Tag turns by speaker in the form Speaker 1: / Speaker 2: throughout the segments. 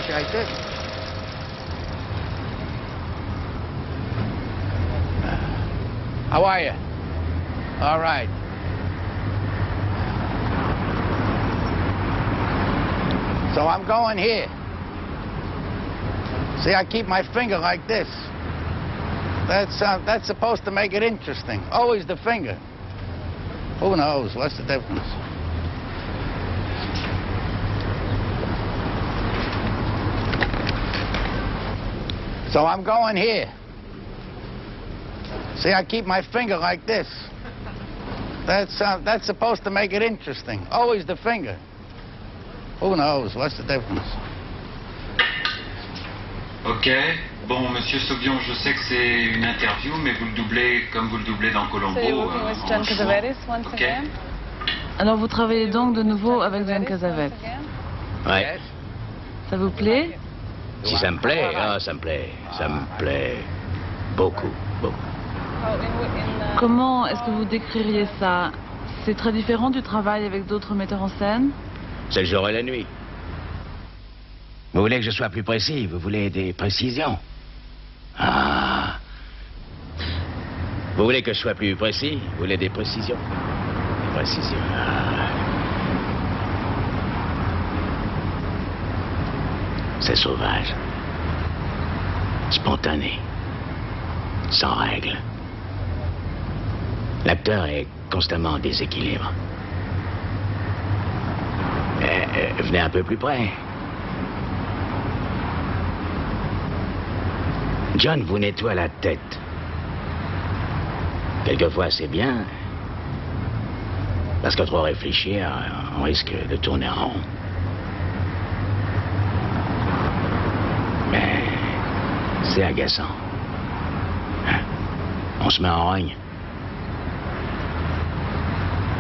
Speaker 1: Actually, I did. How are you? All right. So I'm going here. See, I keep my finger like this. That's supposed to make it interesting. Always the finger. Who knows? What's the difference? So I'm going here. See, I keep my finger like this. That's supposed to make it interesting. Always the finger. Who knows? What's the difference?
Speaker 2: Ok. Bon, Monsieur Sauvion, je sais que c'est une interview, mais vous le doublez comme vous le doublez dans Colombo.
Speaker 3: John Cassavetes,
Speaker 2: ok.
Speaker 3: Alors vous travaillez donc de nouveau avec John Cassavetes.
Speaker 4: Ouais.
Speaker 3: Ça vous plaît?
Speaker 4: Si ça me plaît, ça me plaît. Ça me plaît beaucoup, beaucoup.
Speaker 3: Comment est-ce que vous décririez ça? C'est très différent du travail avec d'autres metteurs en scène?
Speaker 4: C'est le jour et la nuit. Vous voulez que je sois plus précis? Vous voulez des précisions? Ah. Vous voulez que je sois plus précis? Vous voulez des précisions? Des précisions. Ah. C'est sauvage. Spontané. Sans règles. L'acteur est constamment en déséquilibre. Venez un peu plus près. John vous nettoie la tête. Quelquefois, c'est bien. Parce que trop réfléchir, on risque de tourner en rond. Mais c'est agaçant. Hein? On se met en rogne.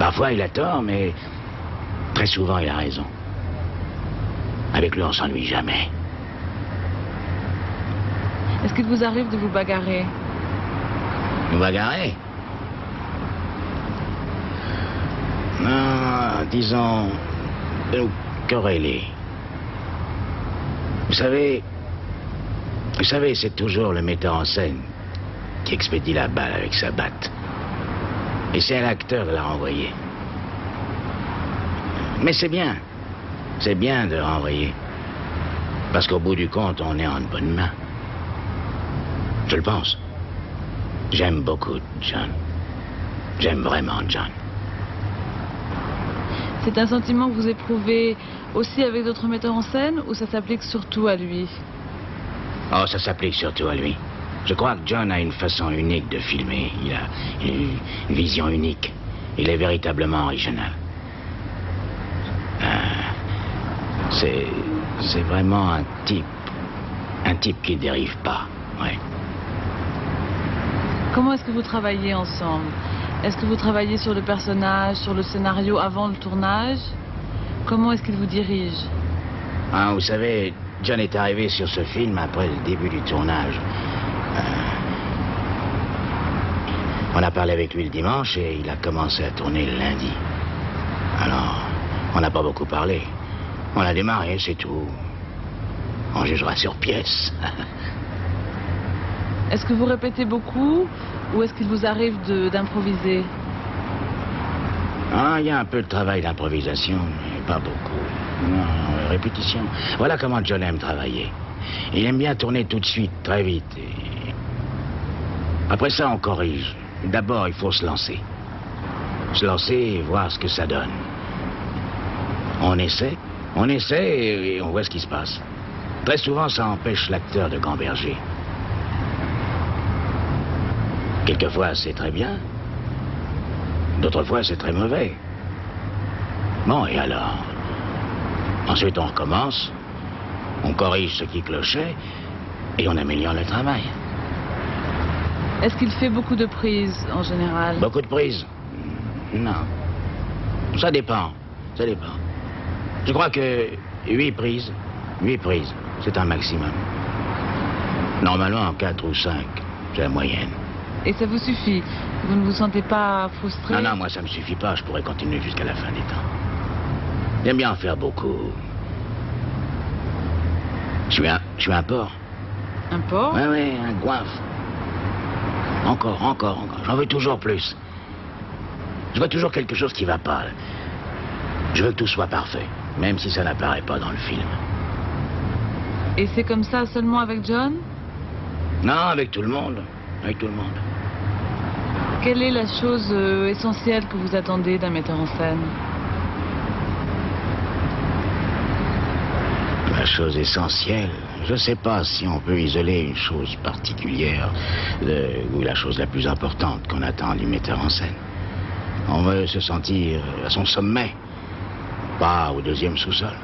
Speaker 4: Parfois, il a tort, mais très souvent, il a raison. Avec lui, on s'ennuie jamais.
Speaker 3: Est-ce qu'il vous arrive de vous bagarrer?
Speaker 4: Nous bagarrer? Non, disons, de nous quereller. Vous savez, c'est toujours le metteur en scène qui expédie la balle avec sa batte. Et c'est à l'acteur de la renvoyer. Mais c'est bien de renvoyer. Parce qu'au bout du compte, on est en bonne main. Je le pense. J'aime beaucoup John. J'aime vraiment John.
Speaker 3: C'est un sentiment que vous éprouvez aussi avec d'autres metteurs en scène ou ça s'applique surtout à lui?
Speaker 4: Oh, ça s'applique surtout à lui. Je crois que John a une façon unique de filmer. Il a une vision unique. Il est véritablement original. C'est vraiment un type qui dérive pas, ouais.
Speaker 3: Comment est-ce que vous travaillez ensemble? Est-ce que vous travaillez sur le personnage, sur le scénario avant le tournage? Comment est-ce qu'il vous dirige?
Speaker 4: Ah, vous savez, John est arrivé sur ce film après le début du tournage. On a parlé avec lui le dimanche et il a commencé à tourner le lundi. Alors, on n'a pas beaucoup parlé. On a démarré, c'est tout. On jugera sur pièce.
Speaker 3: Est-ce que vous répétez beaucoup ou est-ce qu'il vous arrive d'improviser?
Speaker 4: Ah, il y a un peu de travail d'improvisation, mais pas beaucoup. Non, répétition. Voilà comment John aime travailler. Il aime bien tourner tout de suite, très vite. Et... après ça, on corrige. D'abord, il faut se lancer. Se lancer et voir ce que ça donne. On essaie et on voit ce qui se passe. Très souvent, ça empêche l'acteur de gamberger. Quelquefois, c'est très bien. D'autres fois, c'est très mauvais. Bon, et alors? Ensuite, on recommence. On corrige ce qui clochait et on améliore le travail.
Speaker 3: Est-ce qu'il fait beaucoup de prises, en général?
Speaker 4: Beaucoup de prises? Non. Ça dépend. Ça dépend. Je crois que 8 prises, c'est un maximum. Normalement, 4 ou 5, c'est la moyenne.
Speaker 3: Et ça vous suffit? Vous ne vous sentez pas frustré?
Speaker 4: Non, moi, ça me suffit pas. Je pourrais continuer jusqu'à la fin des temps. J'aime bien en faire beaucoup. Je suis un porc.
Speaker 3: Un porc?
Speaker 4: Ouais, un goinfre. Encore. J'en veux toujours plus. Je vois toujours quelque chose qui va pas. Je veux que tout soit parfait, même si ça n'apparaît pas dans le film.
Speaker 3: Et c'est comme ça seulement avec John?
Speaker 4: Non, avec tout le monde. Avec tout le monde.
Speaker 3: Quelle est la chose essentielle que vous attendez d'un metteur en scène?
Speaker 4: La chose essentielle, je ne sais pas si on peut isoler une chose particulière ou la chose la plus importante qu'on attend du metteur en scène. On veut se sentir à son sommet, pas au deuxième sous-sol.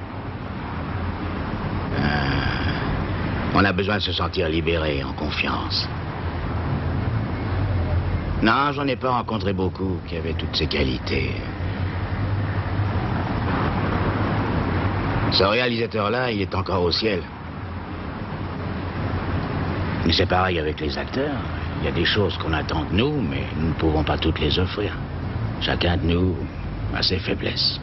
Speaker 4: On a besoin de se sentir libéré, en confiance. Non, j'en ai pas rencontré beaucoup qui avaient toutes ces qualités. Ce réalisateur-là, il est encore au ciel. Mais c'est pareil avec les acteurs. Il y a des choses qu'on attend de nous, mais nous ne pouvons pas toutes les offrir. Chacun de nous a ses faiblesses.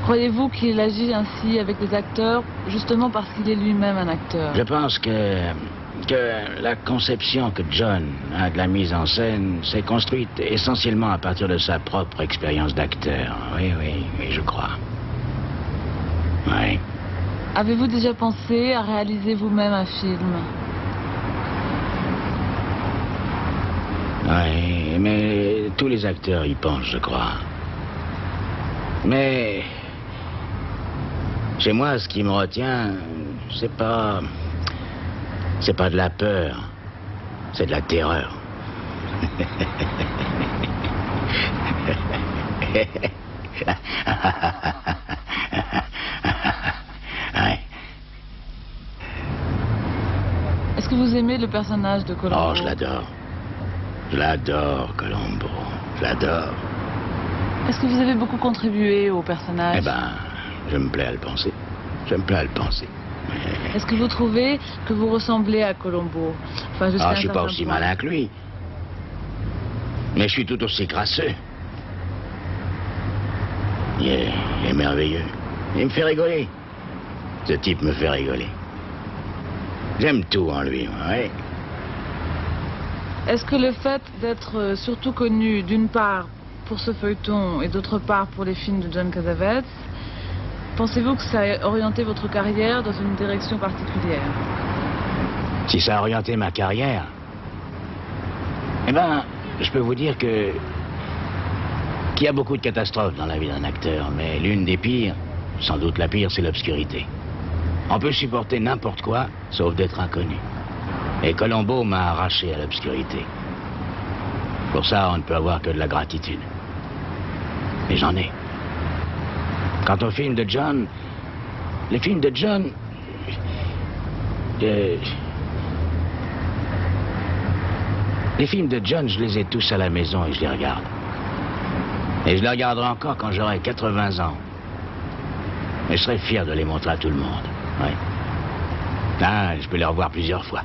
Speaker 3: Croyez-vous qu'il agit ainsi avec les acteurs, justement parce qu'il est lui-même un acteur?
Speaker 4: Je pense que la conception que John a de la mise en scène s'est construite essentiellement à partir de sa propre expérience d'acteur. Oui, je crois. Oui.
Speaker 3: Avez-vous déjà pensé à réaliser vous-même un film?
Speaker 4: Oui, mais tous les acteurs y pensent, je crois. Mais chez moi, ce qui me retient, c'est pas de la peur, c'est de la terreur. Ouais.
Speaker 3: Est-ce que vous aimez le personnage de Colombo?
Speaker 4: Oh, je l'adore. Je l'adore, Colombo. Je l'adore.
Speaker 3: Est-ce que vous avez beaucoup contribué au personnage?
Speaker 4: Eh ben, je me plais à le penser.
Speaker 3: Est-ce que vous trouvez que vous ressemblez à Colombo? Enfin,
Speaker 4: Ah, je suis pas aussi malin que lui. Mais je suis tout aussi crasseux. Il est merveilleux. Il me fait rigoler. Ce type me fait rigoler. J'aime tout en lui, ouais.
Speaker 3: Est-ce que le fait d'être surtout connu, d'une part, pour ce feuilleton et d'autre part pour les films de John Cassavetes, pensez-vous que ça a orienté votre carrière dans une direction particulière?
Speaker 4: Si ça a orienté ma carrière, eh ben, je peux vous dire qu'il y a beaucoup de catastrophes dans la vie d'un acteur, mais l'une des pires, sans doute la pire, c'est l'obscurité. On peut supporter n'importe quoi, sauf d'être inconnu. Et Colombo m'a arraché à l'obscurité. Pour ça, on ne peut avoir que de la gratitude. Et j'en ai. Quant aux films de John, les films de John... Les films de John, je les ai tous à la maison et je les regarde. Et je les regarderai encore quand j'aurai 80 ans. Et je serai fier de les montrer à tout le monde. Ouais. Ah, je peux les revoir plusieurs fois.